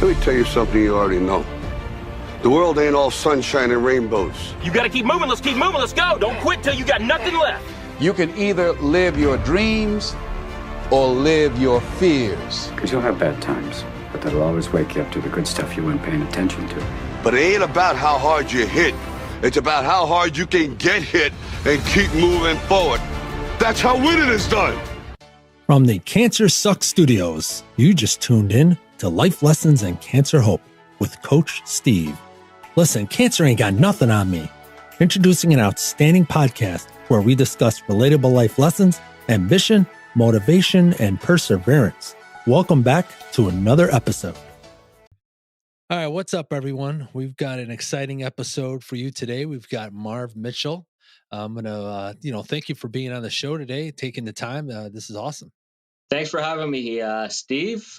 Let me tell you something you already know. The world ain't all sunshine and rainbows. You gotta keep moving, let's keep moving, let's go. Don't quit till you got nothing left. You can either live your dreams or live your fears. Because you'll have bad times, but that'll always wake you up to the good stuff you weren't paying attention to. But it ain't about how hard you hit. It's about how hard you can get hit and keep moving forward. That's how winning is done. From the Cancer Sucks Studios, you just tuned in to Life Lessons in Cancer Hope with Coach Steve. Listen, cancer ain't got nothing on me. Introducing an outstanding podcast where we discuss relatable life lessons, ambition, motivation, and perseverance. Welcome back to another episode. All right, what's up, everyone? We've got an exciting episode for you today. We've got Marv Mitchell. I'm going to, thank you for being on the show today, taking the time. This is awesome. Thanks for having me, Steve.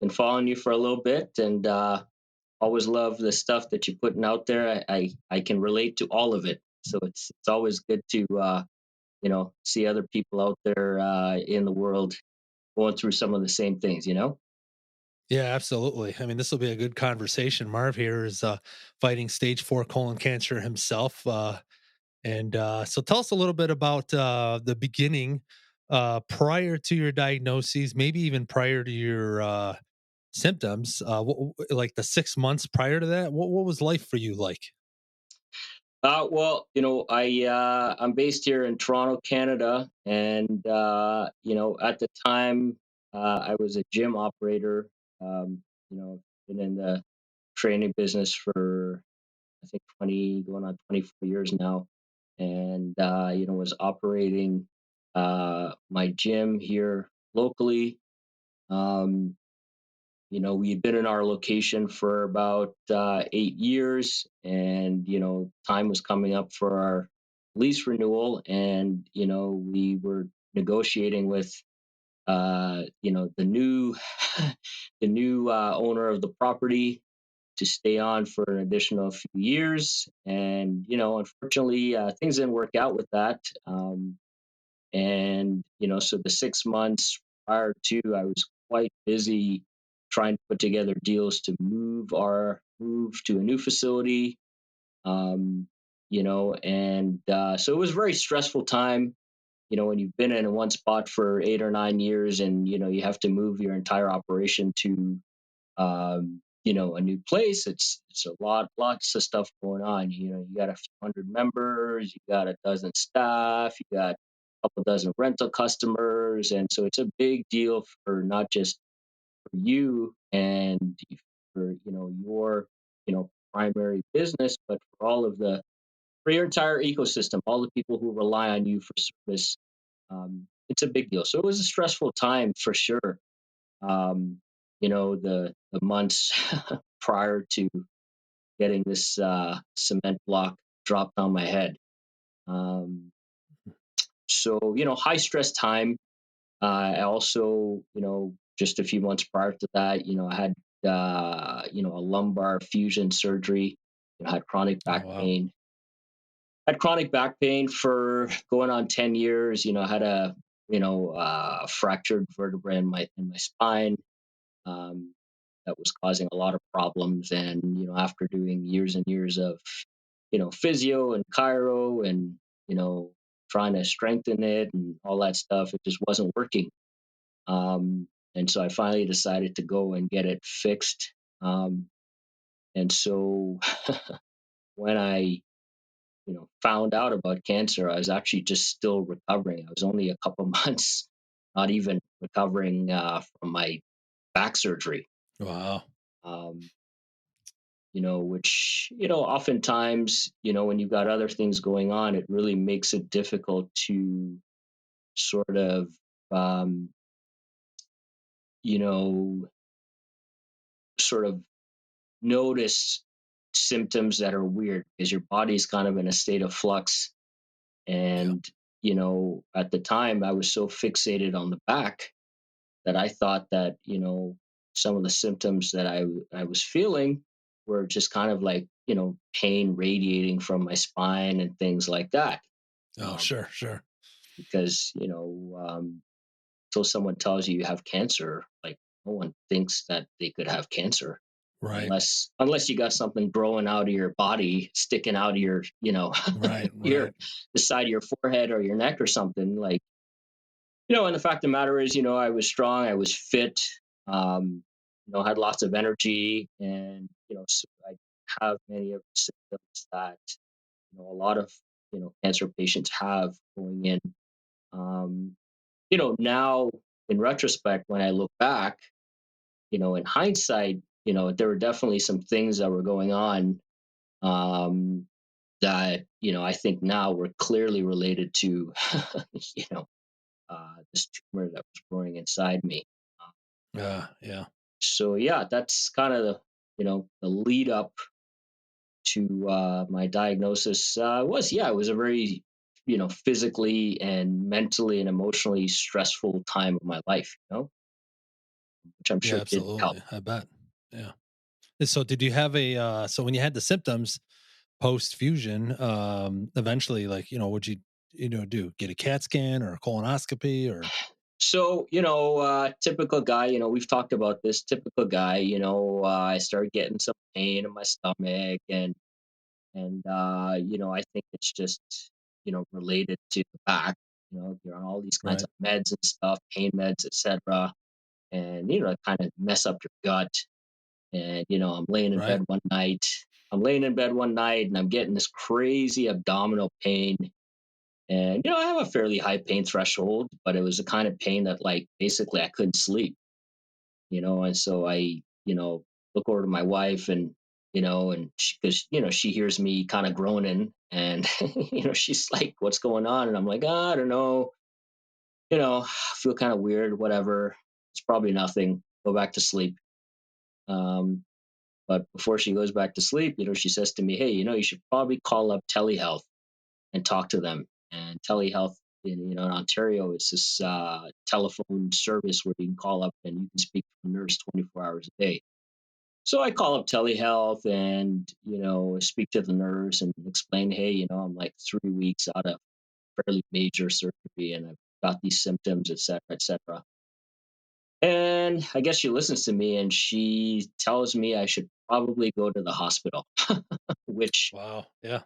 Been following you for a little bit and always love the stuff that you're putting out there. I can relate to all of it. So it's always good to, see other people out there in the world going through some of the same things, Yeah, absolutely. I mean, this will be a good conversation. Marv here is fighting stage 4 colon cancer himself. So tell us a little bit about the beginning prior to your diagnoses, maybe even prior to your symptoms, like the 6 months prior to that. What was life for you like? I'm based here in Toronto, Canada, and at the time I was a gym operator. Been in the training business for I think going on 24 years now, and was operating my gym here locally. We had been in our location for about 8 years, and time was coming up for our lease renewal, and we were negotiating with the new the new owner of the property to stay on for an additional few years, and unfortunately things didn't work out with that. So the 6 months prior to, I was quite busy trying to put together deals to move to a new facility. So it was a very stressful time. When you've been in one spot for 8 or 9 years, and you have to move your entire operation to a new place. It's lots of stuff going on. You got a few hundred members, you got a dozen staff, you got a couple dozen rental customers, and so it's a big deal for not just for you and for your primary business, but for your entire ecosystem, all the people who rely on you for service. It's a big deal. So it was a stressful time for sure. The months prior to getting this cement block dropped on my head. High stress time. I also, just a few months prior to that, I had, a lumbar fusion surgery. Had chronic back pain. Had chronic back pain for going on 10 years. I had a, fractured vertebra in my spine. That was causing a lot of problems. And, after doing years and years of, physio and chiro and, trying to strengthen it and all that stuff, it just wasn't working. And so I finally decided to go and get it fixed. And so when I, found out about cancer, I was actually just still recovering. I was only a couple months, not even recovering from my back surgery. Wow. Which, oftentimes, when you've got other things going on, it really makes it difficult to sort of, notice symptoms that are weird because your body's kind of in a state of flux. And, at the time I was so fixated on the back that I thought that, some of the symptoms that I was feeling were just kind of like, pain radiating from my spine and things like that. Oh, sure. Because, until someone tells you have cancer, like no one thinks that they could have cancer Right. unless you got something growing out of your body, sticking out of your, Right. your Right. the side of your forehead or your neck or something. Like, and the fact of the matter is, I was strong, I was fit, had lots of energy, and so I have many of the symptoms that a lot of cancer patients have going in. Um, Now in retrospect, when I look back, in hindsight, there were definitely some things that were going on, um, that I think now were clearly related to this tumor that was growing inside me. Uh, Yeah. so yeah, that's kind of the lead up to my diagnosis. It was a very physically and mentally and emotionally stressful time of my life. Which I'm Yeah, sure didn't help. absolutely. I bet. Yeah. And so did you have so when you had the symptoms post fusion, eventually, like, would you, do get a CAT scan or a colonoscopy or So, typical guy, we've talked about this typical guy, I started getting some pain in my stomach, and I think it's just, related to the back, you're on all these kinds right? of meds and stuff, pain meds, etc. And, kind of mess up your gut. And, Right. I'm laying in bed one night and I'm getting this crazy abdominal pain. And, I have a fairly high pain threshold, but it was the kind of pain that, like, basically I couldn't sleep, and so I, look over to my wife and because, she hears me kind of groaning and, she's like, what's going on? And I'm like, I don't know, I feel kind of weird, whatever. It's probably nothing. Go back to sleep. Um, but before she goes back to sleep, she says to me, hey, you should probably call up telehealth and talk to them. And telehealth in Ontario is this telephone service where you can call up and you can speak to a nurse 24 hours a day. So I call up telehealth and speak to the nurse and explain, hey, I'm like 3 weeks out of fairly major surgery and I've got these symptoms, et cetera, et cetera. And I guess she listens to me and she tells me I should probably go to the hospital, which Wow. Yeah.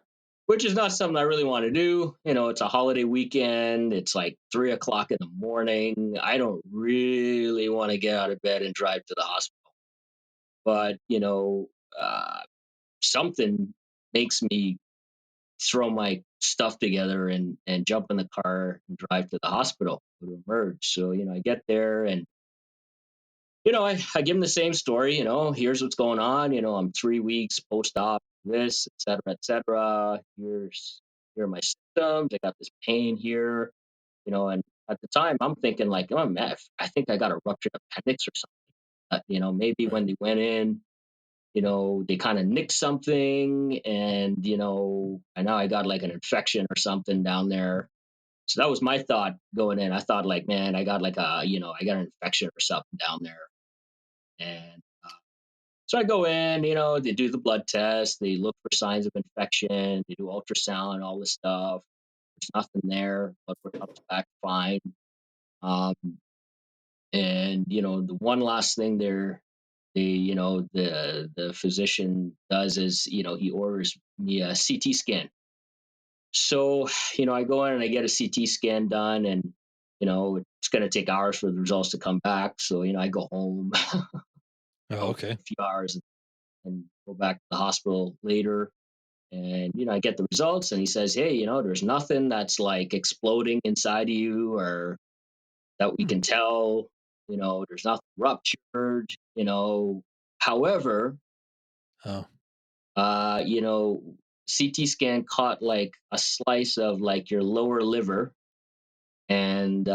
which is not something I really want to do. It's a holiday weekend. It's like 3 o'clock in the morning. I don't really want to get out of bed and drive to the hospital. But, uh, something makes me throw my stuff together and jump in the car and drive to the hospital to emerge. So, I get there and, I give them the same story, here's what's going on. I'm 3 weeks post-op, this, et cetera, et cetera. Here are my symptoms. I got this pain here, and at the time I'm thinking like, oh, man, I think I got a ruptured appendix or something. Maybe Right. when they went in, they kind of nicked something and, and now I got like an infection or something down there. So that was my thought going in. I thought like, man, I got like I got an infection or something down there. And so I go in, they do the blood test, they look for signs of infection, they do ultrasound, all this stuff. There's nothing there. Blood work comes back fine. Um, and the one last thing the physician does is, he orders me a CT scan. So, I go in and I get a CT scan done, and it's going to take hours for the results to come back. So, I go home, Oh, for okay. a few hours and go back to the hospital later. And, I get the results and he says, hey, there's nothing that's like exploding inside of you or that we Hmm. can tell, there's nothing ruptured, However, Oh, uh, you know, CT scan caught like a slice of like your lower liver and,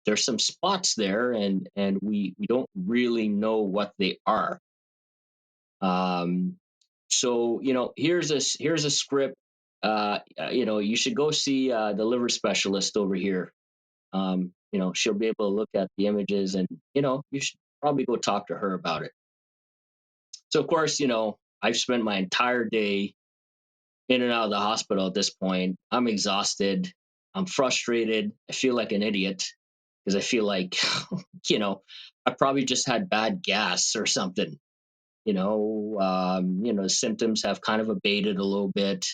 there's some spots there and we don't really know what they are. Um, so here's a script. You should go see the liver specialist over here. She'll be able to look at the images, and you should probably go talk to her about it. So of course, I've spent my entire day in and out of the hospital at this point. I'm exhausted. I'm frustrated. I feel like an idiot. because I feel like, I probably just had bad gas or something. The symptoms have kind of abated a little bit,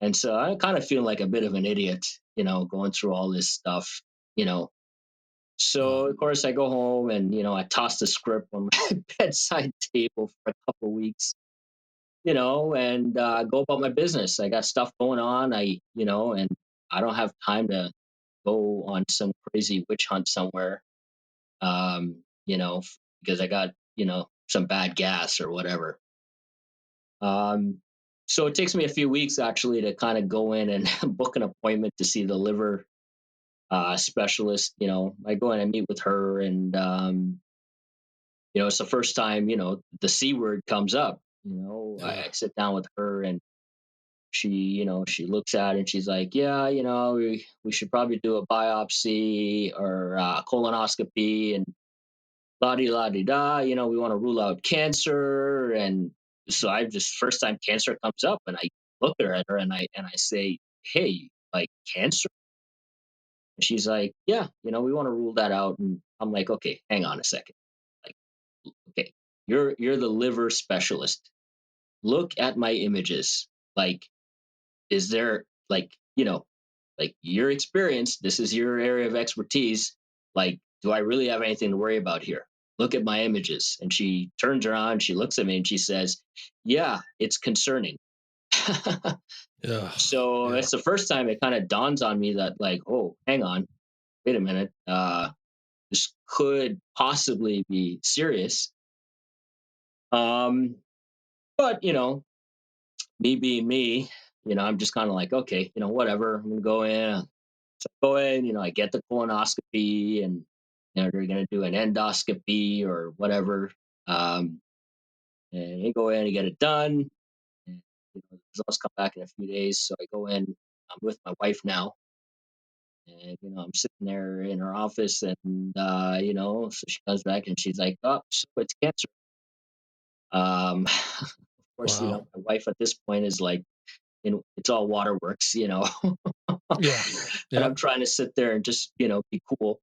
and so I kind of feel like a bit of an idiot, going through all this stuff, you know. So of course I go home and I toss the script on my bedside table for a couple of weeks, and go about my business. I got stuff going on. And I don't have time to go on some crazy witch hunt somewhere, um, you know, because I got, some bad gas or whatever. Um, so it takes me a few weeks actually to kind of go in and book an appointment to see the liver specialist. I go in and meet with her, and it's the first time the C word comes up. I sit down with her, and she looks at it and she's like, yeah, we should probably do a biopsy or a colonoscopy and la di la di da. We want to rule out cancer. And so I just first time cancer comes up, and I look at her and I say, hey, like cancer? And she's like, yeah, we want to rule that out. And I'm like, okay, hang on a second. Like, okay, you're the liver specialist. Look at my images. Like, is there like your experience, this is your area of expertise. Like, do I really have anything to worry about here? Look at my images. And she turns around, she looks at me and she says, yeah, it's concerning. So it's the first time it kind of dawns on me that, like, oh, hang on, wait a minute. This could possibly be serious. But me being me, I'm just kind of like, okay, whatever. I'm gonna go in. So I go in, I get the colonoscopy, and they're gonna do an endoscopy or whatever. And you go in and get it done. And, the results come back in a few days. So I go in. I'm with my wife now, and I'm sitting there in her office, and so she comes back and she's like, "Oh, so it's cancer." Of course, Wow. my wife at this point is like, it's all waterworks, Yeah. and I'm trying to sit there and just, be cool.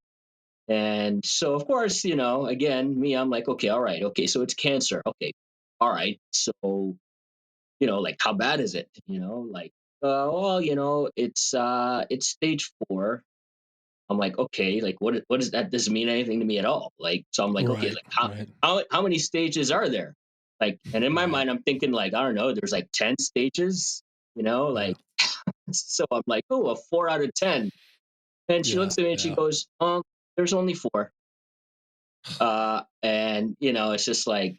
And so, of course, again, me, I'm like, okay, all right, okay, so it's cancer. Okay, all right. So, like, how bad is it? Like, well, it's stage 4. I'm like, okay, like, what does that doesn't mean anything to me at all. Like, so I'm like, okay, Right. like, how Right. how many stages are there? Like, and in my Right. mind, I'm thinking like, I don't know, there's like 10 stages, Yeah. like, so I'm like, oh, a 4 out of 10. And she Yeah. looks at me and she Yeah. goes, there's only 4. And it's just like,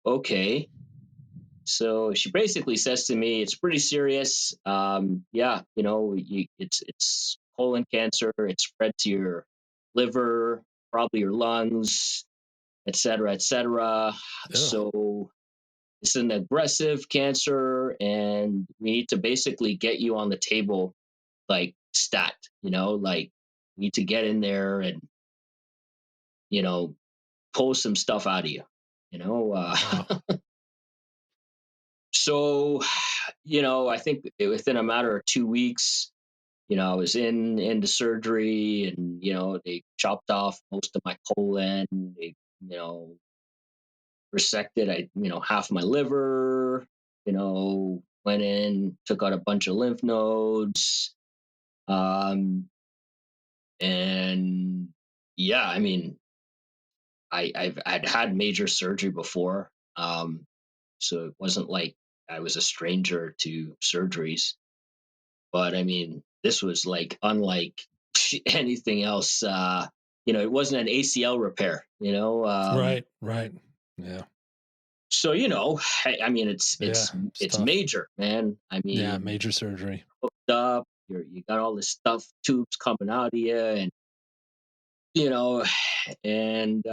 okay. So she basically says to me, it's pretty serious. Yeah, it's colon cancer. It spread to your liver, probably your lungs, et cetera, et cetera. Ugh. So it's an aggressive cancer, and we need to basically get you on the table like stat, like we need to get in there and, you know, pull some stuff out of you, you know. Wow. So, I think within a matter of 2 weeks, I was into surgery, and, they chopped off most of my colon. They, resected, half my liver, went in, took out a bunch of lymph nodes. Um, and yeah, I mean, I'd had major surgery before. So it wasn't like I was a stranger to surgeries. But I mean, this was like unlike anything else. It wasn't an ACL repair. Right. Right. Yeah. So I mean, it's Yeah. it's It's it's tough. major, man. I Yeah. mean, Major surgery. hooked up, you got all this stuff, tubes coming out of you, and you know, and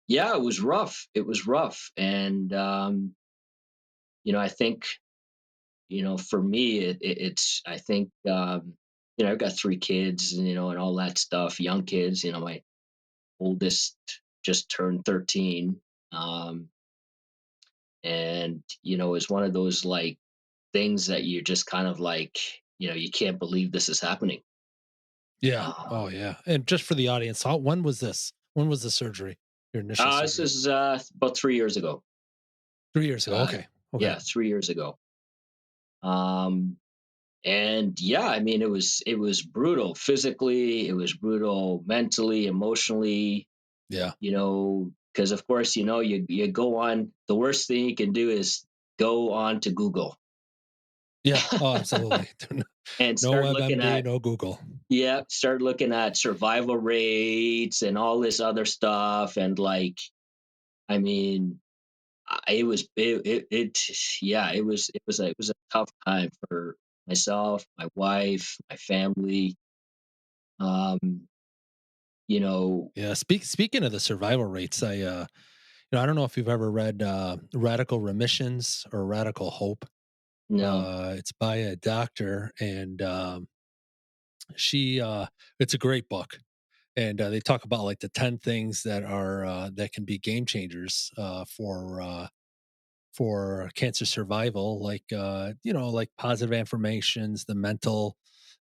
yeah, it was rough. It was rough, and I think for me, it's I think I've got 3 kids, and all that stuff, young kids. My oldest just turned 13, um, and it's one of those like things that you're just kind of like, you can't believe this is happening. Yeah. Oh, yeah. And just for the audience, when was this? When was the surgery? Your initial This surgery? is about 3 years ago. 3 years ago. Okay. Okay. Yeah, 3 years ago. Um, and yeah, I mean, it was brutal physically, it was brutal mentally, emotionally. Yeah. Because of course, you go on. The worst thing you can do is go on to Google Yeah. Oh, absolutely. and No start looking WebMD, at no Google. start looking at survival rates and all this other stuff. And like, I mean, it was yeah, it was a tough time for myself, my wife, my family. Um, you know, Yeah. Speaking of the survival rates, I don't know if you've ever read Radical Remissions or Radical Hope. no, It's by a doctor, and she it's a great book, and they talk about like the 10 things that are that can be game changers for cancer survival, like like positive affirmations, the mental,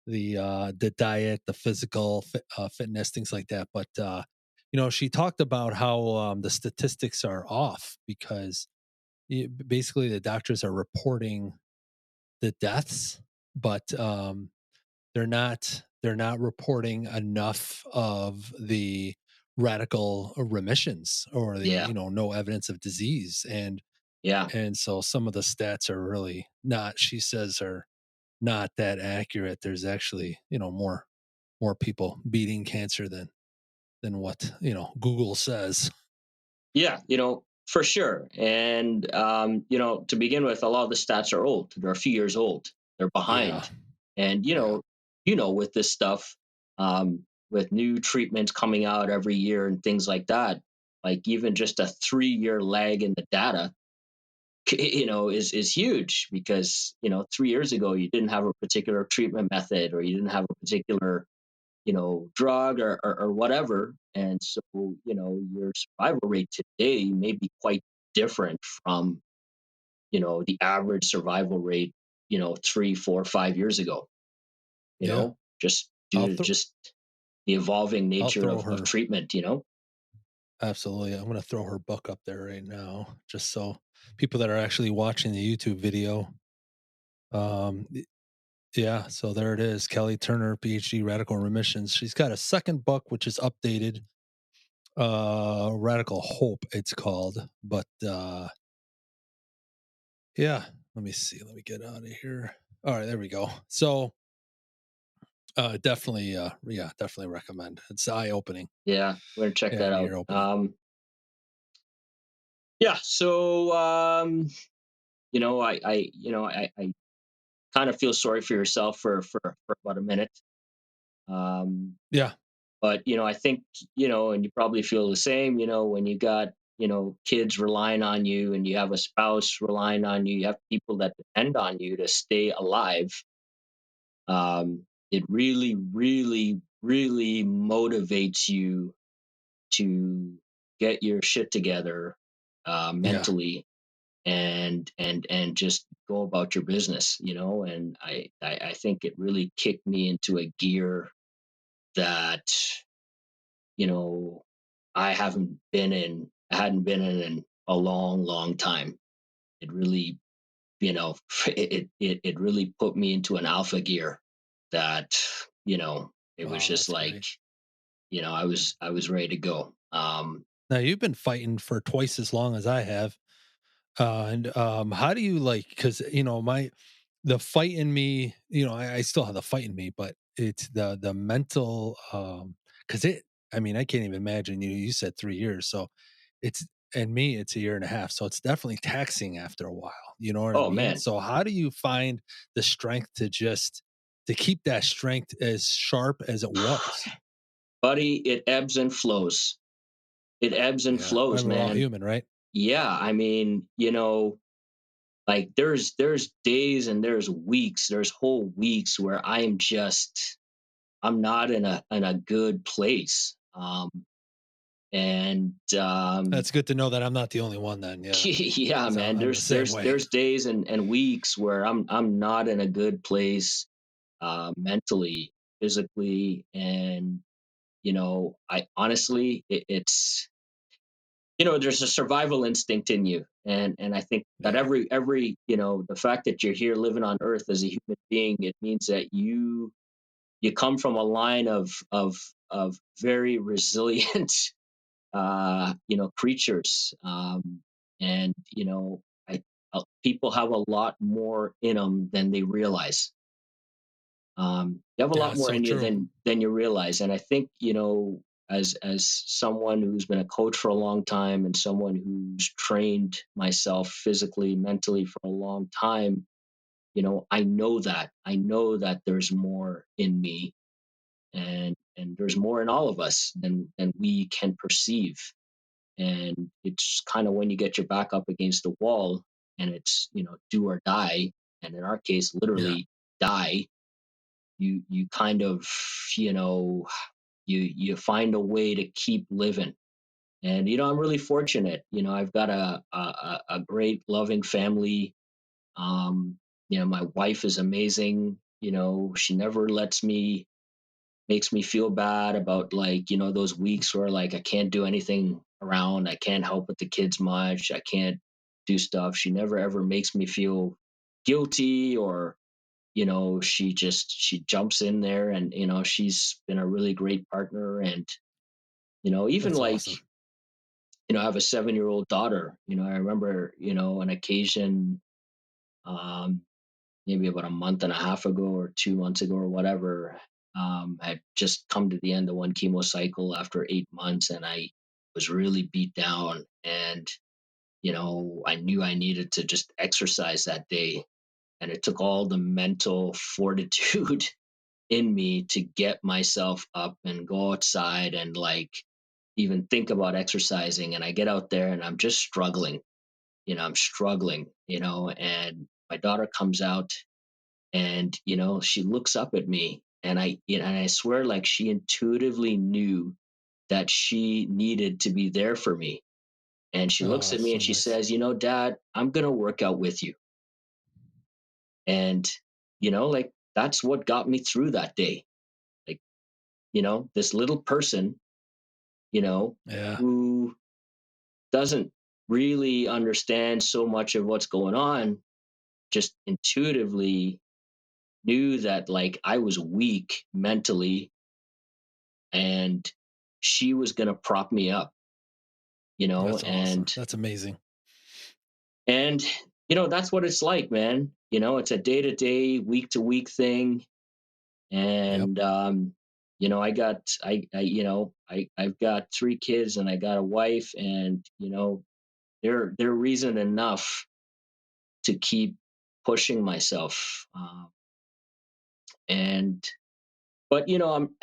the diet, the physical fitness, things like that. But she talked about how the statistics are off because basically the doctors are reporting the deaths, but they're not reporting enough of the radical remissions or the yeah, no evidence of disease. and yeah, and so some of the stats are really not, she says, are not that accurate. There's actually more people beating cancer than what Google says. yeah, for sure. And to begin with, a lot of the stats are old. They're a few years old. They're Yeah. behind. And Yeah. with this stuff, with new treatments coming out every year and things like that, like even just a 3-year lag in the data, is huge because 3 years ago you didn't have a particular treatment method, or you didn't have a particular drug, or whatever. And so, your survival rate today may be quite different from, the average survival rate, 3, 4, 5 years ago, Yeah. just I'll due to throw just the evolving I'll nature throw of her treatment. absolutely. I'm going to throw her book up there right now, just so people that are actually watching the YouTube video. Yeah, so there it is. Kelly Turner, PhD, Radical Remissions. She's got a second book which is updated, Radical Hope it's called. But yeah, let me see. Let me get out of here. All right, there we go. So definitely definitely recommend. It's eye opening. Yeah, we're gonna check Yeah, that out. ear opening. Yeah, so I kind of feel sorry for yourself for about a minute. Um, Yeah. But I think, and you probably feel the same. When you got kids relying on you, and you have a spouse relying on you, you have people that depend on you to stay alive. It really, really, really motivates you to get your shit together, Yeah. mentally, and just go about your business. And I think it really kicked me into a gear that you know I hadn't been in a long, long time. It really, it really put me into an alpha gear that, it was Wow, just that's like, great. I was ready to go. Now you've been fighting for twice as long as I have. And how do you like? Because the fight in me, I still have the fight in me, but it's the mental. Because I mean, I can't even imagine. You said 3 years, so it's and me, it's a year and a half, so it's definitely taxing after a while. You know what I Oh mean? man, So how do you find the strength to keep that strength as sharp as it was? buddy, it ebbs and flows. It ebbs and Yeah, I flows, mean, we're all man. human, right? Yeah, I mean, like there's days and there's whole weeks where I'm not in a good place. And That's good to know that I'm not the only one then. Yeah, yeah, because man, I'm the there's same there's way. there's days and weeks where I'm not in a good place, mentally. physically, and I honestly, it's there's a survival instinct in you, and I think that Yeah. every the fact that you're here living on Earth as a human being, it means that you come from a line of very resilient creatures, and I people have a lot more in them than they realize. You have a Yeah, lot it's more so in you true. than you realize, and I think as someone who's been a coach for a long time and someone who's trained myself physically, mentally for a long time, I know that there's more in me, and there's more in all of us than we can perceive. And it's kind of when you get your back up against the wall, and it's do or die, and in our case Yeah. literally die. You kind of you know you find a way to keep living. And I'm really fortunate. I've got a great loving family. My wife is amazing. She never makes me feel bad about, like, those weeks where, like, I can't do anything around, I can't help with the kids much, I can't do stuff. She never ever makes me feel guilty, or she jumps in there, and she's been a really great partner. And even That's like, awesome. I have a 7-year-old daughter. I remember an occasion, um maybe about a month and a half ago or 2 months ago or whatever. I had just come to the end of one chemo cycle after 8 months, and I was really beat down. And I knew I needed to just exercise that day, and it took all the mental fortitude in me to get myself up and go outside and, like, even think about exercising. And I get out there and I'm just struggling. I'm struggling. And my daughter comes out, and she looks up at me, and I swear, like, she intuitively knew that she needed to be there for me. And she looks Oh, at me so and she nice. says, Dad, I'm going to work out with you. And like, that's what got me through that day. Like, this little person, you know Yeah. who doesn't really understand so much of what's going on, just intuitively knew that, like, I was weak mentally, and she was going to prop me up. That's awesome. And That's amazing. and that's what it's like, man. It's a day to day, week to week thing. Yep. And I've got 3 kids, and I got a wife, and they're reason enough to keep pushing myself. And but I'm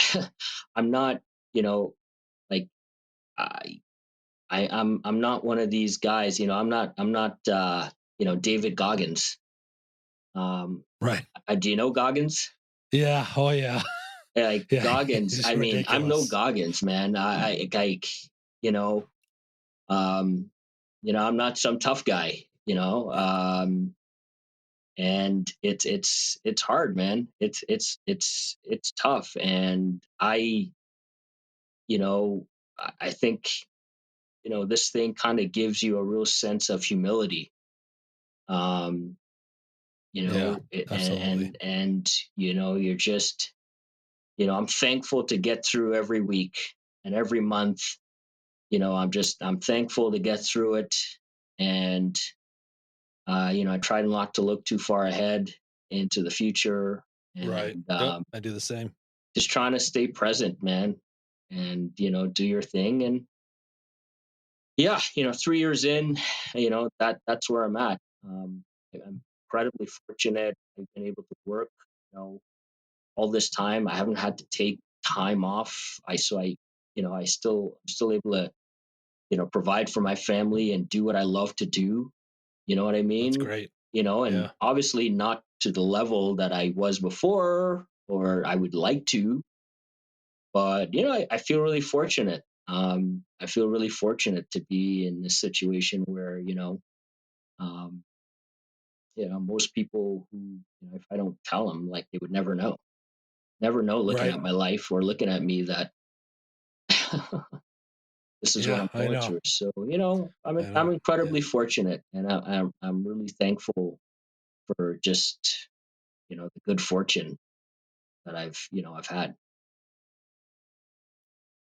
I'm not, like, I I'm not one of these guys. I'm not David Goggins. Um, Right. do you know Goggins? Yeah. Oh, yeah. Like Yeah. Goggins. It's I mean, I'm no ridiculous. Goggins, man. I like, you know, um, I'm not some tough guy. And it's hard, man. It's tough. And you know, I think this thing kind of gives you a real sense of humility. Um, Yeah. and Absolutely. you're just, I'm thankful to get through every week and every month. I'm thankful to get through it. And I try not to look too far ahead into the future. Right. And Yep. I do the same. just trying to stay present, man. And do your thing. And yeah, 3 years in, that's where I'm at. I'm incredibly fortunate. I've been able to work, you know, all this time. I haven't had to take time off. I'm still able to, provide for my family and do what I love to do. You know what I That's mean? great. And Yeah. obviously not to the level that I was before, or I would like to, but I feel really fortunate. I feel really fortunate to be in this situation where um, most people who, if I don't tell them, like, they would never know. never know looking Right. at my life or looking at me that this is what Yeah, I'm I going know. through. So, I I'm know. Yeah. incredibly fortunate, and I'm really thankful for just, the good fortune that I've had.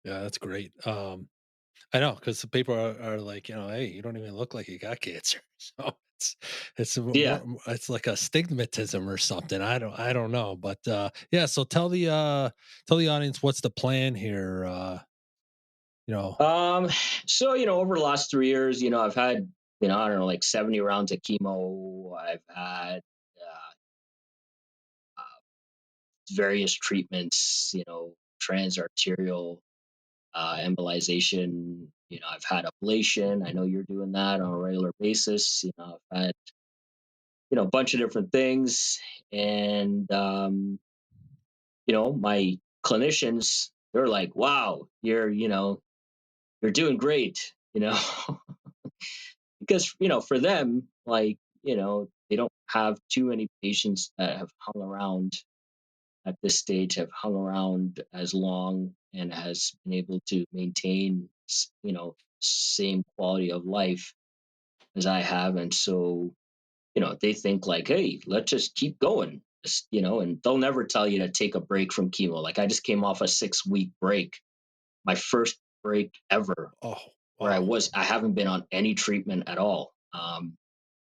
Yeah, that's great. I know because the people are like, hey, you don't even look like you got cancer. So Yeah. it's like a stigmatism or something. I don't know, but yeah. So tell the audience what's the plan here. You know, Um, so, over the last 3 years, I've had, I don't know, like 70 rounds of chemo. I've had uh, various treatments, transarterial embolization. I've had ablation. I know you're doing that on a regular basis. I've had, a bunch of different things. And, my clinicians, they're like, wow, you're doing great, because, for them, like, they don't have too many patients that have hung around at this stage, have hung around as long and has been able to maintain, same quality of life as I have. And so, they think like, hey, let's just keep going. And they'll never tell you to take a break from chemo. Like I just came off a 6-week break, my first break ever, oh where wow, I haven't been on any treatment at all.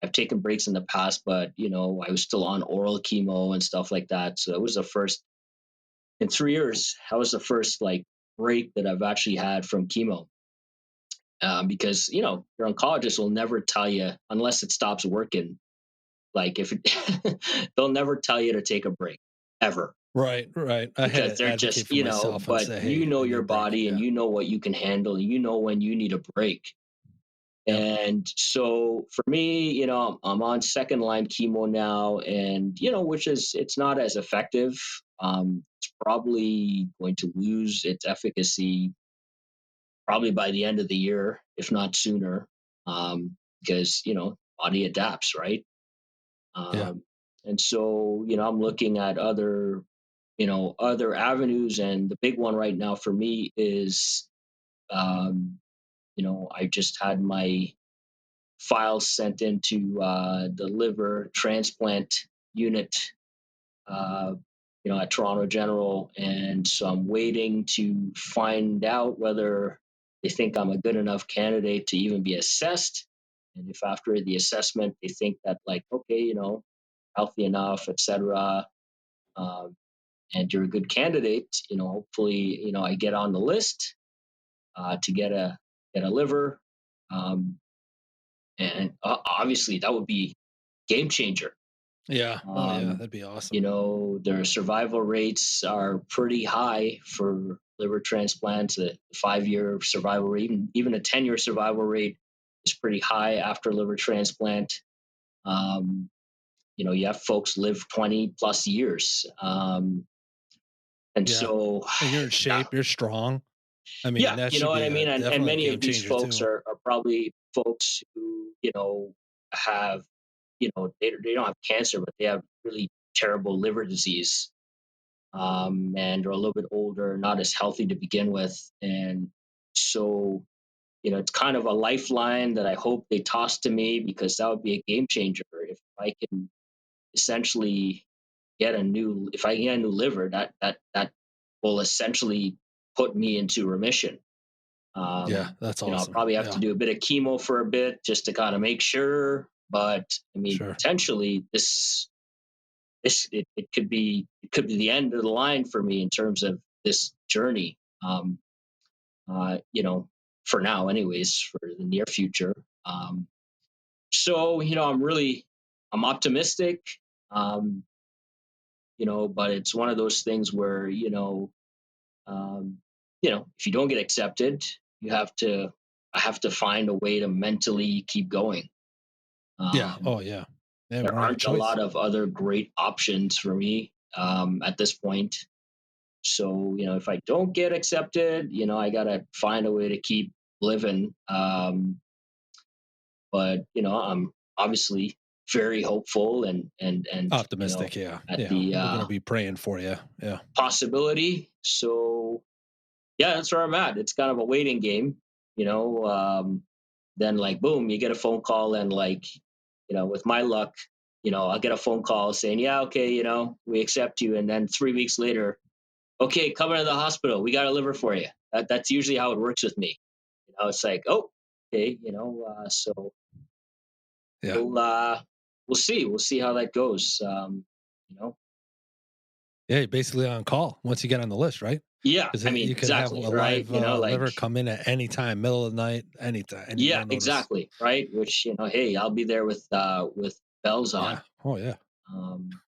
I've taken breaks in the past, but I was still on oral chemo and stuff like that. So it was the first in 3 years. That was the first like break that I've actually had from chemo. Because your oncologist will never tell you unless it stops working. Like if it, they'll never tell you to take a break ever, right, right. I had because to they're advocate just, for myself and but say, hey, I need your a break. body and Yeah, what you can handle and when you need a break. yep, And so for me, I'm on second line chemo now, and which is it's not as effective. It's probably going to lose its efficacy probably by the end of the year, if not sooner, because body adapts, right? yeah, Um, and so I'm looking at other avenues, and the big one right now for me is um, I just had my files sent into the liver transplant unit, uh, at Toronto General, and so I'm waiting to find out whether they think I'm a good enough candidate to even be assessed, and if after the assessment they think that like, okay, healthy enough, etc., um, and you're a good candidate, hopefully, I get on the list to get a liver. Um, and obviously that would be game changer. yeah. Oh yeah, Um, that'd be awesome. their survival rates are pretty high for liver transplants. A 5-year survival rate, even a 10-year survival rate, is pretty high after liver transplant. Um, you have folks live 20 plus years, and Yeah, so and you're in that, shape. You're strong. I mean, yeah, that you know should what be I a mean. And definitely a many game of these changer folks too. are probably folks who have they don't have cancer, but they have really terrible liver disease, and are a little bit older, not as healthy to begin with. And so, it's kind of a lifeline that I hope they toss to me, because that would be a game changer if I can essentially if I get a new liver, that will essentially put me into remission. Yeah, that's I'll awesome. probably have to Yeah, do a bit of chemo for a bit just to kind of make sure. But I mean, sure. potentially it could be the end of the line for me in terms of this journey. You know, for now, anyways, for the near future. So I'm optimistic. Um, but it's one of those things where um, if you don't get accepted, you have to. I have to find a way to mentally keep going. Yeah. Um, Oh yeah. Yeah, we there don't have a aren't a choice. lot of other great options for me at this point. So, if I don't get accepted, I got to find a way to keep living. But, I'm obviously very hopeful and Optimistic, you know, yeah. at Yeah. the We're gonna be praying for you. Yeah. possibility. So yeah, that's where I'm at. It's kind of a waiting game, you know. Then like boom, you get a phone call, and like, you know, with my luck, you know, I'll get a phone call saying, yeah, okay, you know, we accept you, and then 3 weeks later, okay, come into the hospital, we got a liver for you. That's usually how it works with me. You know, it's like, oh, okay, you know, so Yeah. we'll see how that goes. You know, Yeah, you're basically on call once you get on the list, right? yeah, Because I mean, you could have a exactly, right? live You know, like, liver come in at any time, middle of the night, anytime, any yeah, no notice. exactly, right? Which, you know, hey, I'll be there with bells on. Yeah. Oh yeah.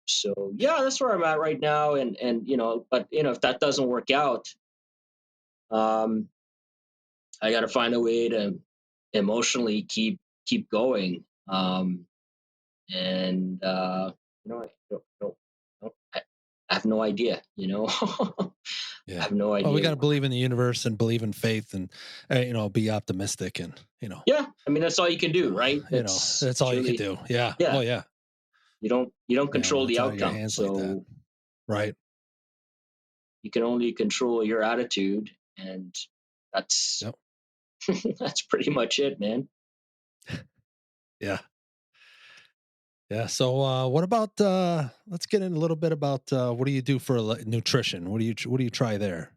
So yeah, that's where I'm at right now, and you know, but you know, if that doesn't work out, um, I got to find a way to emotionally keep going. And you know, I have no idea. You know, I Yeah. have no Well, we idea. got to believe in the universe and believe in faith, and you know, be optimistic, and Yeah, I mean, that's all you can do, right? that's all you could Truly, do. Yeah. yeah. Oh yeah. You don't Yeah. When control it's the out of your outcome, hands like that, so right? you can only control your attitude, and that's Yep. that's pretty much it, man. Yeah. Yeah. So, what about? Let's get in a little bit about what do you do for nutrition? What do you try there?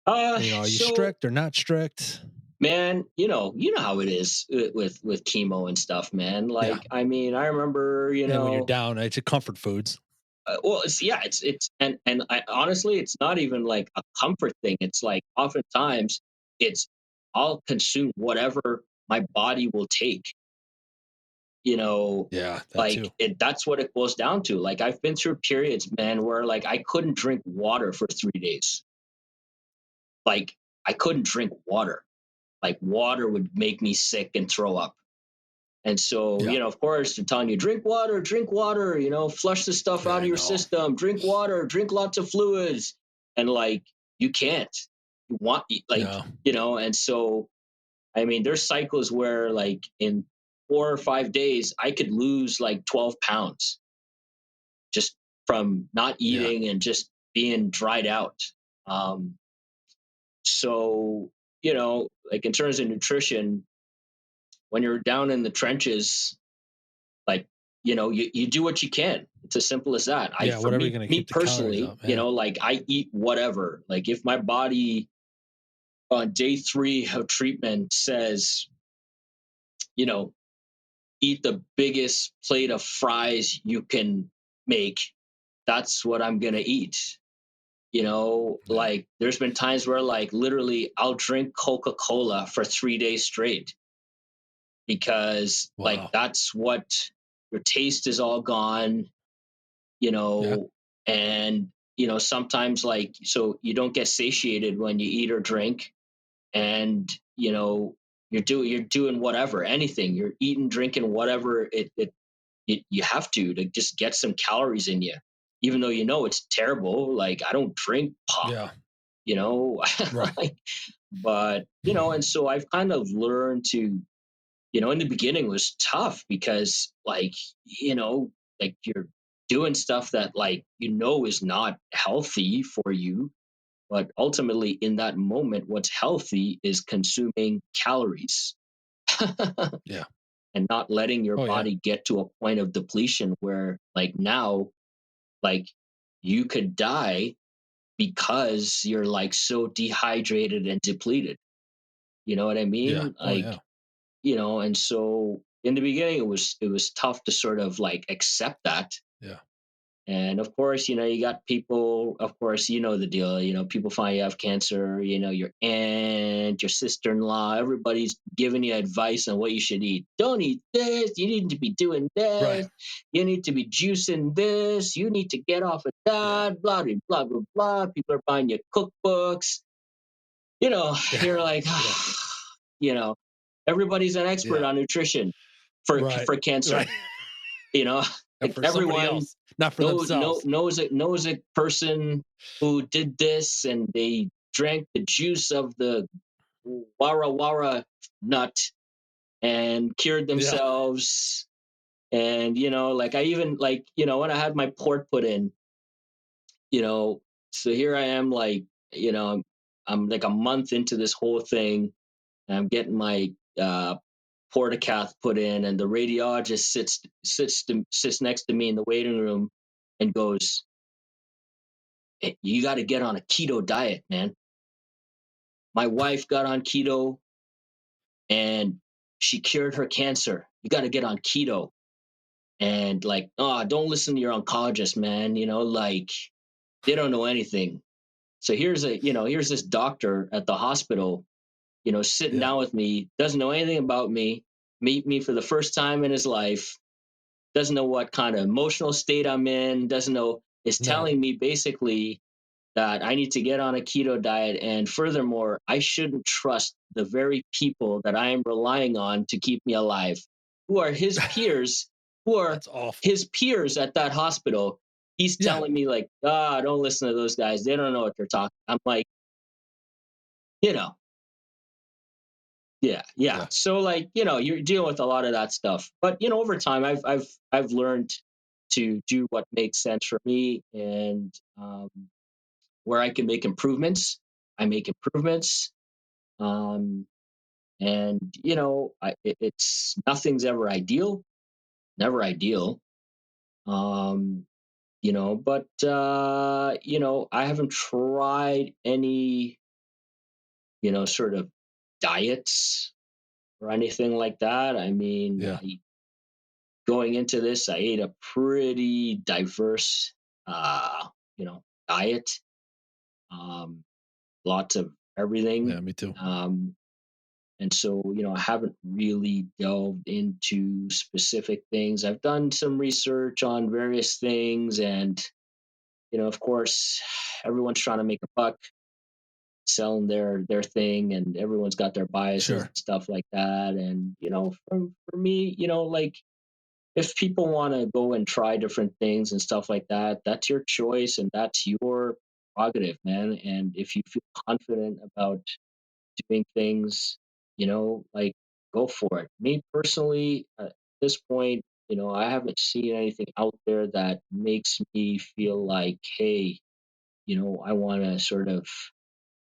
You know, are you So strict or not strict? man, you know how it is with chemo and stuff, man. Yeah. Like, I mean, I remember, you And when you're know, down, it's your comfort foods. well, it's and I honestly, it's not even like a comfort thing. It's like oftentimes it's I'll consume whatever my body will take. You know, Yeah, that like too. that's what it boils down to. Like, I've been through periods, man, where like I couldn't drink water for 3 days. Like, I couldn't drink water. Like, water would make me sick and throw up. And so, Yeah. you know, of course, they're telling you, drink water, you know, flush the stuff Yeah, out of I your know. system, drink water, drink lots of fluids. And like, you can't. You want, like, No. you know, and so, I mean, there's cycles where, like, in 4 or 5 days, I could lose like 12 pounds just from not Yeah. eating and just being dried out. Um, so, you know, like in terms of nutrition, when you're down in the trenches, like, you know, you do what you can. It's as simple as that. Yeah. For Whatever you're gonna me keep the calories personally, up. you Yeah. know, like, I eat whatever. Like, if my body on day 3 of treatment says, you know, eat the biggest plate of fries you can make, that's what I'm gonna eat. You know, Yeah. like, there's been times where like literally I'll drink Coca-Cola for 3 days straight because like Wow. that's what your taste is all gone, you Yeah. know. And you know, sometimes, like, so you don't get satiated when you eat or drink, and you know, you're doing whatever, anything, you're eating, drinking, whatever you have to just get some calories in you, even though you know it's terrible. Like, I don't drink pop, Yeah. you know. Right. Like, but you know, and so I've kind of learned to, you know, in the beginning was tough because, like, you know, like, you're doing stuff that, like, you know, is not healthy for you, but ultimately in that moment what's healthy is consuming calories Yeah. and not letting your Oh yeah. body get to a point of depletion where, like, now, like, you could die because you're like so dehydrated and depleted. You know what I Yeah. mean? Oh Like, yeah. you know, and so in the beginning it was tough to sort of like accept that. Yeah. And of course, you know, you got people, of course, you know the deal, you know, people find you have cancer, you know, your aunt, your sister-in-law, everybody's giving you advice on what you should eat. Don't eat this, you need to be doing Right. this, you need to be juicing this, you need to get off of Yeah. that, blah blah blah blah blah. People are buying you cookbooks, you know. Yeah. You're like, Yeah. you know, everybody's an expert Yeah. on nutrition for Right. cancer, Right. you know. And Like, for somebody everyone else, not for themselves. knows a person who did this, and they drank the juice of the wara wara nut and cured Yeah. themselves. And, like I even like, when I had my port put in, you know, so here I am, like, I'm like a month into this whole thing, and I'm getting my portacath put in, and the radiologist sits next to me in the waiting room and goes, "Hey, you got to get on a keto diet, man. My wife got on keto and she cured her cancer. You got to get on keto." And like, oh, don't listen to your oncologist, man. Like they don't know anything. So here's this doctor at the hospital, sitting Yeah. down with me, doesn't know anything about me, meet me for the first time in his life, doesn't know what kind of emotional state I'm in, doesn't know, is No. telling me basically that I need to get on a keto diet. And furthermore, I shouldn't trust the very people that I am relying on to keep me alive, who are his peers, who are That's awful. his peers at that hospital. He's Yeah. telling me, like, don't listen to those guys. They don't know what they're talking. I'm like, you know, yeah, yeah. Yeah. So like, you're dealing with a lot of that stuff. But over time, I've learned to do what makes sense for me, and where I can make improvements, I make improvements. Um, and it's nothing's ever ideal, never ideal. Um, but I haven't tried any, sort of diets or anything like that. I mean, Yeah. going into this, I ate a pretty diverse, diet. Um, Lots of everything. Yeah. Me too. Um, And so, I haven't really delved into specific things. I've done some research on various things, and, of course, everyone's trying to make a buck selling their thing, and everyone's got their biases Sure. and stuff like that. And, for me, like if people want to go and try different things and stuff like that, that's your choice and that's your prerogative, man. And if you feel confident about doing things, like go for it. Me personally, at this point, I haven't seen anything out there that makes me feel like, hey, I want to sort of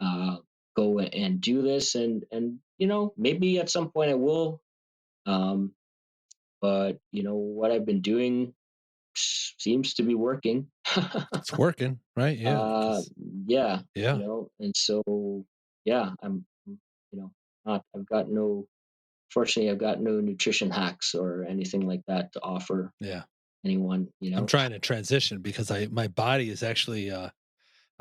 uh, go and do this, and maybe at some point I will. Um, but what I've been doing seems to be working. It's working, right? Yeah. uh, 'Cause- yeah, yeah. and so yeah, I've got no Fortunately, I've got no nutrition hacks or anything like that to offer Yeah. anyone, I'm trying to transition because my body is actually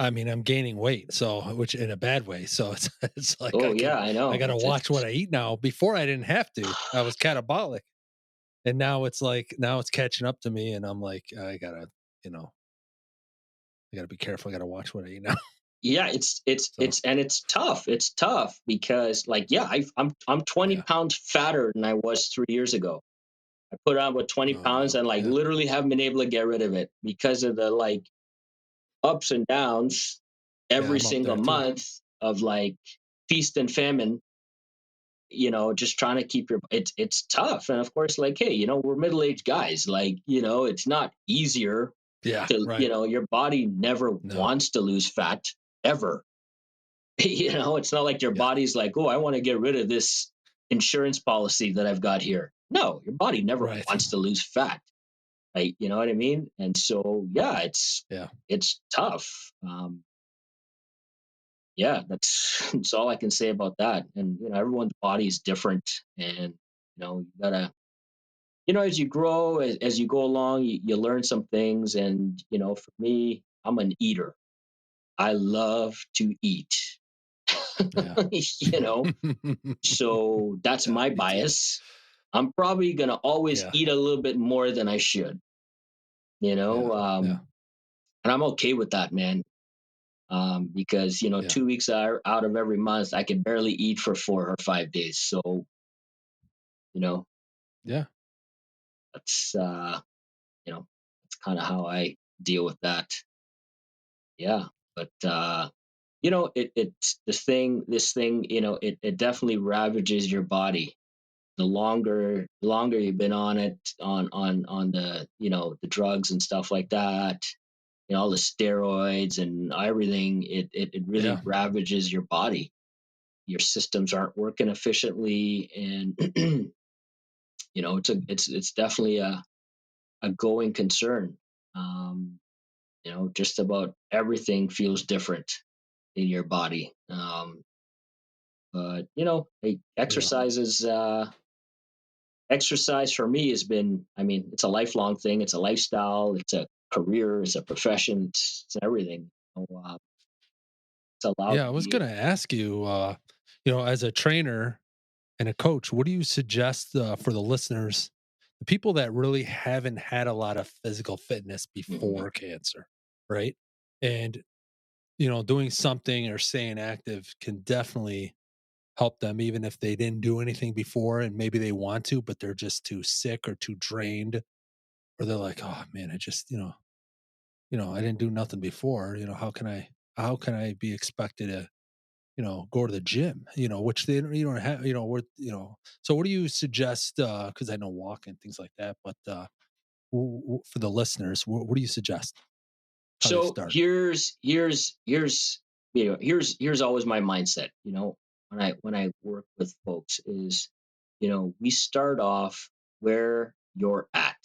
I mean, I'm gaining weight, so which in a bad way. So it's it's like Oh yeah, I I know. gotta watch what I eat now. Before I didn't have to. I was catabolic. And now it's like now it's catching up to me and I'm like, I gotta, you know, I gotta be careful. I gotta watch what I eat now. Yeah, it's it's So it's and it's tough. It's tough because like yeah, I'm 20 yeah. pounds fatter than I was 3 years ago. I put on with 20 Oh pounds wow. and like Yeah. literally haven't been able to get rid of it because of the like ups and downs Yeah, every I'm up single there too. month of like feast and famine, just trying to keep it's tough. And of course, like, hey, we're middle-aged guys. Like, it's not easier Yeah, to, right. your body never No. wants to lose fat ever. It's not like your Yeah. body's like, oh, I want to get rid of this insurance policy that I've got here. No, your body never Right. wants to lose fat. Right? You know what I mean? And so, yeah, Yeah. it's tough. Yeah, that's all I can say about that. And everyone's body is different, and you gotta, as you grow, as you go along, you learn some things. And for me, I'm an eater. I love to eat. Yeah. you know, so that's Yeah, my me too. bias. I'm probably gonna always Yeah. eat a little bit more than I should. You Yeah. know, Yeah. um, and I'm okay with that, man. Because Yeah. 2 weeks out of every month, I can barely eat for 4 or 5 days. So you know, Yeah. that's that's kind of how I deal with that. Yeah, but it's this thing. It definitely ravages your body. the longer you've been on it, on the, the drugs and stuff like that, all the steroids and everything, it really Yeah. ravages your body. Your systems aren't working efficiently, and it's definitely a going concern. Um, just about everything feels different in your body. But hey, Yeah. exercise for me has been, I mean, it's a lifelong thing. It's a lifestyle. It's a career. It's a profession. It's everything. It's allowed Yeah. I was me. going to ask you, as a trainer and a coach, what do you suggest for the listeners, the people that really haven't had a lot of physical fitness Mhm. before cancer, right? And, doing something or staying active can definitely help them, even if they didn't do anything before and maybe they want to, but they're just too sick or too drained, or they're like, oh man, I just, I didn't do nothing before. How can I be expected to, go to the gym, which they don't, you don't have, so what do you suggest? Cause I know walking, things like that, but, for the listeners, what do you suggest? How they So start? here's always my mindset. When I work with folks is, we start off where you're at,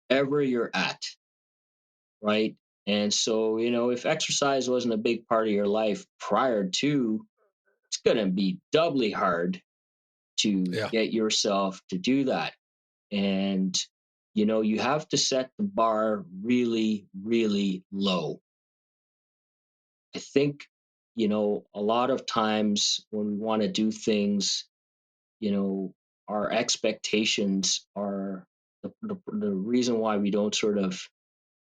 wherever you're at, right? And so, if exercise wasn't a big part of your life prior to, it's going to be doubly hard to Yeah. get yourself to do that. And, you have to set the bar really, really low. I think, a lot of times when we want to do things, you know, our expectations are the reason why we don't sort of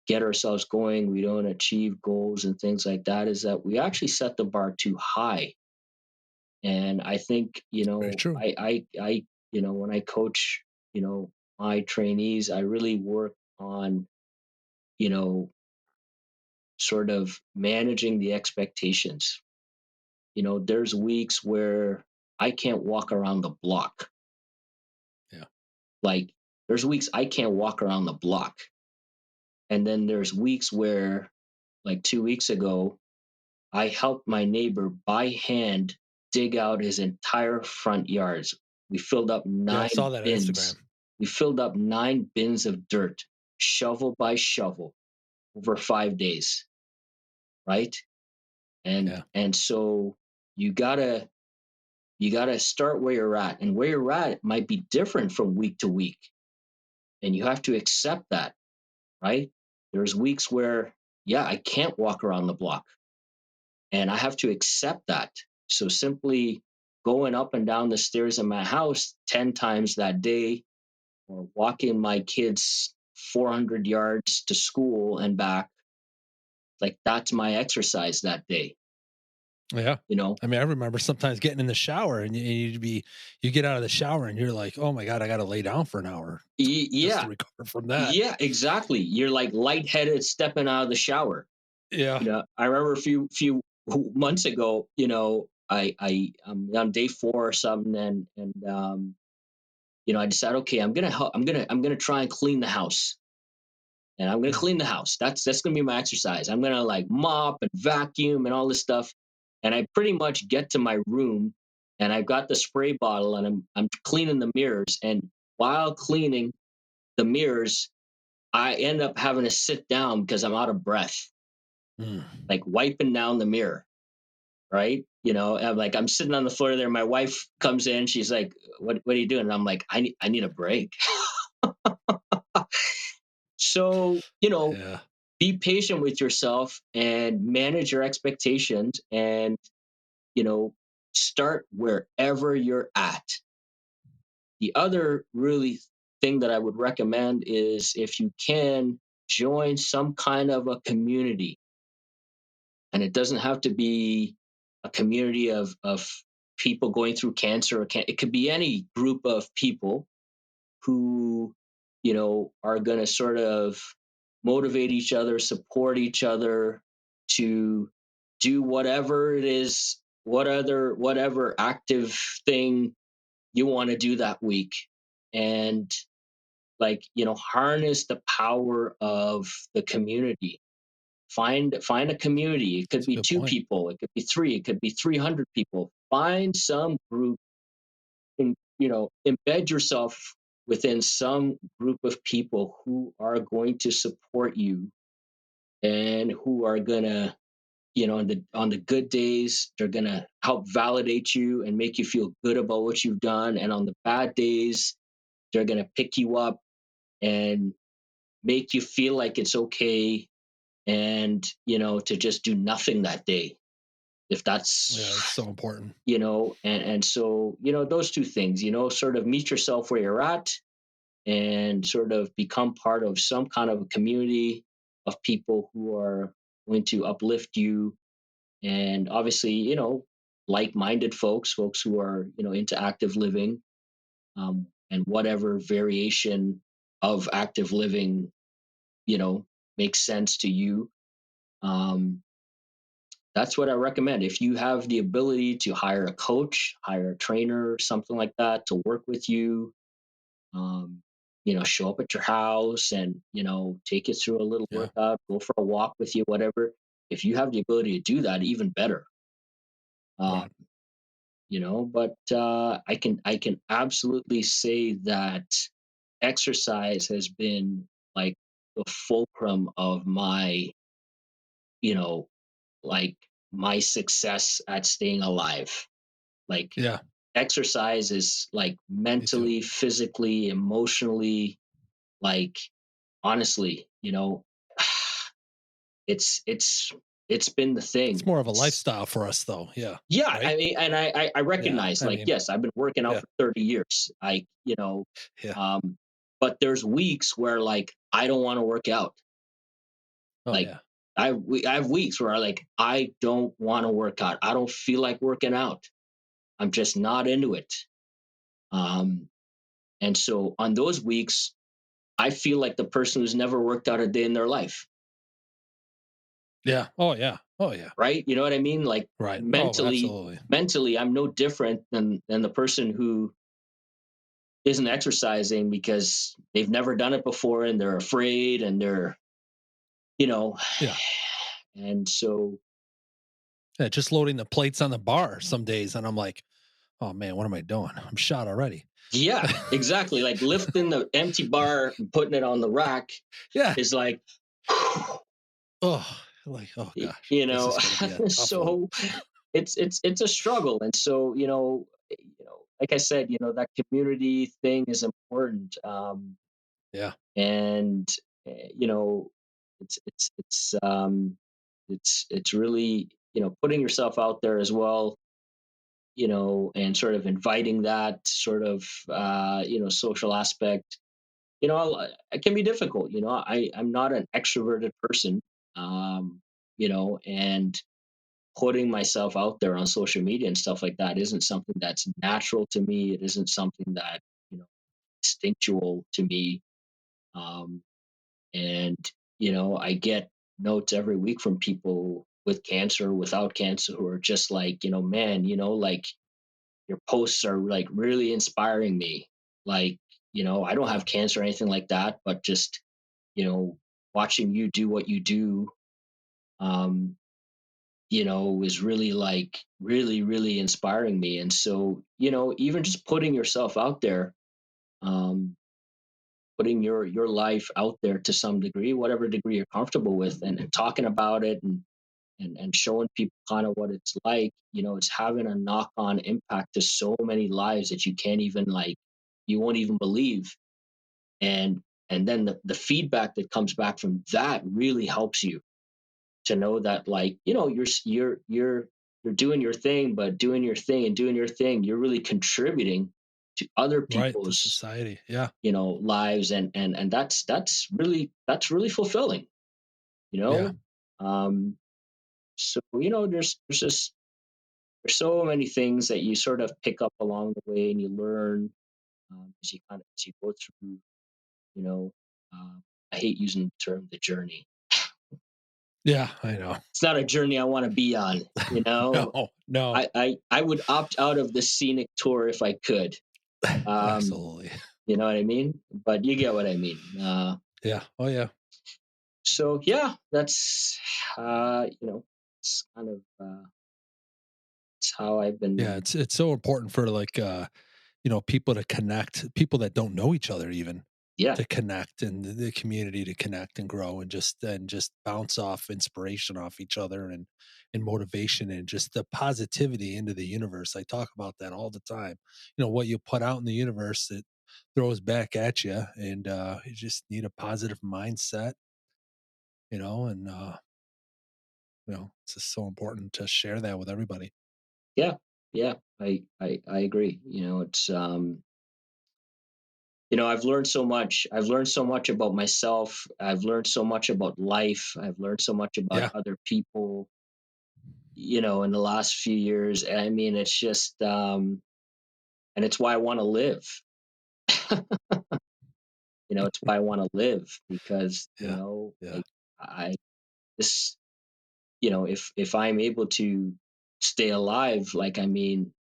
get ourselves going, we don't achieve goals and things like that, is that we actually set the bar too high. And I think, Very true. when I coach, my trainees, I really work on, you know, sort of managing the expectations. There's weeks where I can't walk around the block. Yeah. Like, there's weeks I can't walk around the block. And then there's weeks where, like 2 weeks ago, I helped my neighbor by hand dig out his entire front yards. We filled up Yeah. I saw nine that on Instagram. bins. We filled up 9 bins of dirt, shovel by shovel, over 5 days, right? And Yeah. and so you gotta start where you're at, and where you're at might be different from week to week, and you have to accept that, right? There's weeks where, yeah, I can't walk around the block, and I have to accept that. So simply going up and down the stairs in my house 10 times that day, or walking my kids 400 yards to school and back, like, that's my exercise that day, Yeah. you know? I mean, I remember sometimes getting in the shower and you get out of the shower and you're like, oh my God, I got to lay down for an hour just to Yeah, recover from that. yeah, exactly. You're like lightheaded stepping out of the shower. Yeah. I remember a few months ago, I'm on day 4 or something, and I decided, okay, I'm gonna try and clean the house, and I'm gonna Yeah. clean the house. That's gonna be my exercise. I'm gonna like mop and vacuum and all this stuff, and I pretty much get to my room, and I've got the spray bottle, and I'm cleaning the mirrors, and while cleaning the mirrors, I end up having to sit down because I'm out of breath, Mm. like wiping down the mirror, right? I'm sitting on the floor there. My wife comes in. She's like, "What are you doing?" And I'm like, "I need a break." So, Yeah. be patient with yourself and manage your expectations, and you know, start wherever you're at. The other really thing that I would recommend is, if you can, join some kind of a community. And it doesn't have to be a community of people going through cancer. It could be any group of people who, are going to sort of motivate each other, support each other to do whatever it is, whatever active thing you want to do that week. And like, harness the power of the community. Find a community. It could That's a be good 2 point. people, it could be 3, it could be 300 people. Find some group, and embed yourself within some group of people who are going to support you, and who are gonna, on the good days, they're gonna help validate you and make you feel good about what you've done, and on the bad days, they're gonna pick you up and make you feel like it's okay, and to just do nothing that day, if Yeah, that's, it's so important. and so, those 2 things, sort of meet yourself where you're at, and sort of become part of some kind of a community of people who are going to uplift you, and obviously, like-minded folks who are, into active living, and whatever variation of active living, you know makes sense to you. um, that's what I recommend. If you have the ability to hire a coach, hire a trainer, something like that, to work with you, um, show up at your house, and take you through a little Yeah. workout, go for a walk with you, whatever. If you have the ability to do that, even better. um, Right. but I can absolutely say that exercise has been like the fulcrum of my, you know like my success at staying alive. Like, Yeah. exercise is like Me too. mentally, physically, emotionally, like, honestly, it's it's been the It's thing. more of a It's lifestyle for us, though. Yeah. Yeah, Right. I mean, and I Yeah. recognize, I like, mean, yes, I've been working out yeah. for 30 years. Yeah. Um, but there's weeks where, like, I don't want to work out. Oh, Like, yeah. I have weeks where I don't want to work out. I don't feel like working out. I'm just not into it. Um, and so on those weeks, I feel like the person who's never worked out a day in their life, Yeah. Oh, yeah. Oh, yeah. right? You know what I mean? Like, Right. Oh, mentally, absolutely. I'm no different than the person who isn't exercising because they've never done it before, and they're afraid, and they're, you know, Yeah. and so, Yeah. Just loading the plates on the bar some days, and I'm like, oh man, what am I doing? I'm shot already. yeah, exactly. Like, lifting the empty bar and putting it on the rack Yeah. is like, Oh, like, oh y- gosh, you this know, is gonna be a tough one. so it's a struggle. And so, like I said, that community thing is important. Yeah. And you know, it's really, putting yourself out there as well, and sort of inviting that sort of, social aspect. It can be difficult. I'm not an extroverted person. um, and putting myself out there on social media and stuff like that isn't something that's natural to me. It isn't something that, you know instinctual to me. um, and I get notes every week from people with cancer, without cancer, who are just like, man, like, your posts are like really inspiring me. Like, I don't Yeah. have cancer or anything like that, but just, you know watching you do what you do, um is really, like, really, really inspiring me. And so, even just putting yourself out there, um putting your life out there to some degree, whatever degree you're comfortable with, and talking about it, and showing people kind of what it's like, it's having a knock-on impact to so many lives that you can't even, like, you won't even believe. And then the feedback that comes back from that really helps you to know that, like, you're doing your thing, but doing your thing and doing your thing, you're really contributing to other Right. To people's, society. Yeah. lives. And that's really fulfilling, you Yeah. know um so, there's so many things that you sort of pick up along the way, and you learn, as you go through, you know I hate using the term the journey. Yeah. I know. It's not a journey I want to be on. No. No. I would opt out of the scenic tour if I could. Absolutely. You know what I mean? But you get what I mean. Yeah. Oh yeah. So yeah, that's it's kind of it's how I've Yeah. been. It's so important for like people to connect, people that don't know each other even Yeah, to connect, and the community to connect and grow and just bounce off inspiration off each other and motivation and just the positivity into the universe. I talk about that all the time. What you put out in the universe, it throws back at you, and you just need a positive mindset, and it's just so important to share that with everybody. yeah, yeah. I agree. It's I've learned so much. I've learned so much about myself. I've learned so much about life. I've learned so much about Yeah. other people. In the last few years. I mean, it's just, and it's why I want to live. It's why I want to live because Yeah. Yeah. like I this if I'm able to stay alive, like I mean,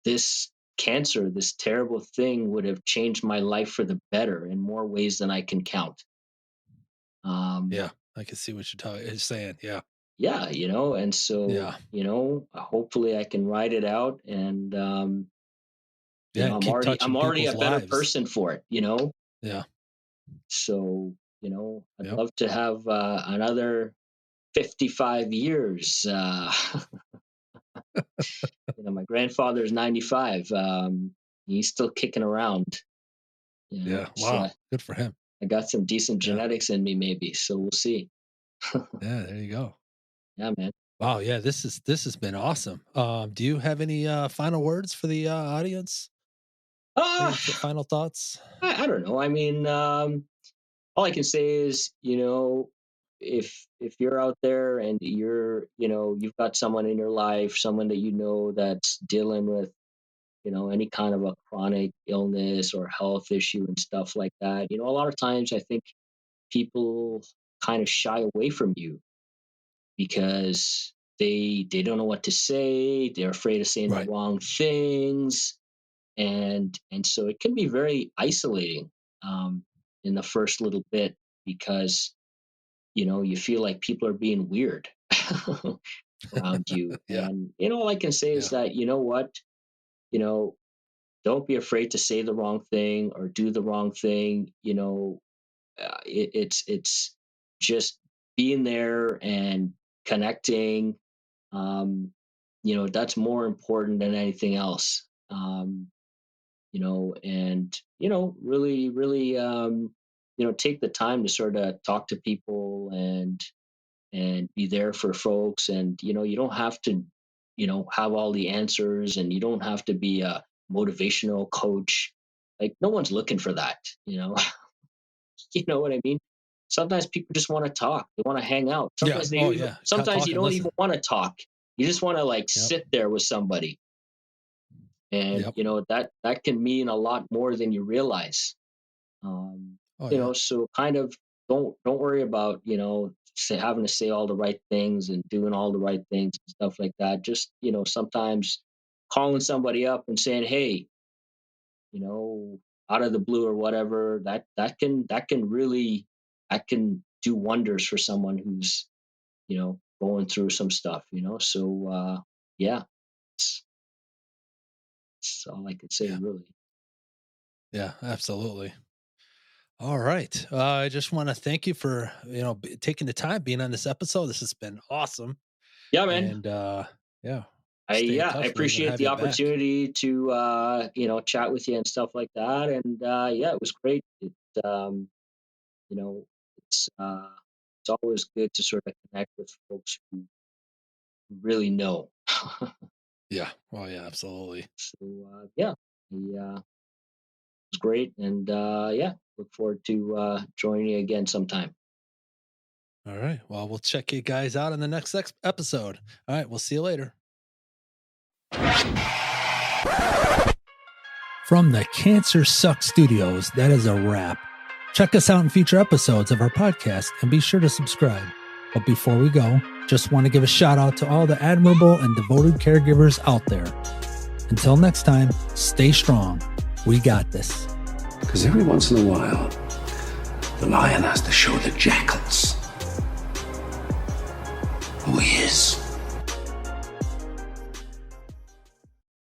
this cancer, this terrible thing, would have changed my life for the better in more ways than I can count. Yeah. I can see what you're saying. Yeah. Yeah, and so Yeah. hopefully I can ride it out, and Yeah. And I'm keep already I'm touching already people's a better lives. person for it. Yeah. So I'd Yep. love to have another 55 years. My grandfather's 95. He's still kicking around. Yeah. So Wow. Good for him. I got some decent Yeah. genetics in me, maybe. So we'll see. Yeah. There you go. Yeah, man. Wow. Yeah. This has been awesome. Do you have any final words for the audience? Uh, Any final thoughts? I don't know. I mean, all I can say is, if you're out there and you've got someone in your life, someone that that's dealing with, any kind of a chronic illness or health issue and stuff like that, a lot of times I think people kind of shy away from you because they don't know what to say. They're afraid of saying the Right. wrong things, and so it can be very isolating in the first little bit because you feel like people are being weird around you. Yeah. And all I can say is Yeah. that what you know don't be afraid to say the wrong thing or do the wrong thing. It's just being there and connecting. um that's more important than anything else. And really, really, take the time to sort of talk to people and be there for folks. And you don't have to have all the answers, and you don't have to be a motivational coach. Like, no one's looking for that. You know what I mean? Sometimes people just want to talk, they want to hang out. Yeah. Oh yeah. Sometimes Talk you and don't even listen. want to talk. You just want to like Yep. sit there with somebody. And Yep. that can mean a lot more than you realize. Oh yeah. So kind of don't worry about having to say all the right things and doing all the right things and stuff like that. Just sometimes calling somebody up and saying, hey, out of the blue or whatever, that can really, that can do wonders for someone who's going through some stuff. So yeah, it's, it's all I could say, Yeah. really. Yeah. Absolutely. All right. I just want to thank you for taking the time being on this episode. This has been awesome. Yeah, man. And yeah, stay in I touch. Maybe we'll appreciate have the you back. opportunity to chat with you and stuff like that. And yeah, it was great. You know it's always good to sort of connect with folks who really know. Yeah. Oh yeah. Absolutely. So yeah, it was great. And yeah, look forward to joining you again sometime. All right. Well, we'll check you guys out in the next episode. All right. We'll see you later. From the Cancer Sucks Studios, that is a wrap. Check us out in future episodes of our podcast and be sure to subscribe. But before we go, just want to give a shout out to all the admirable and devoted caregivers out there. Until next time, stay strong. We got this. Because every once in a while, the lion has to show the jackals who he is.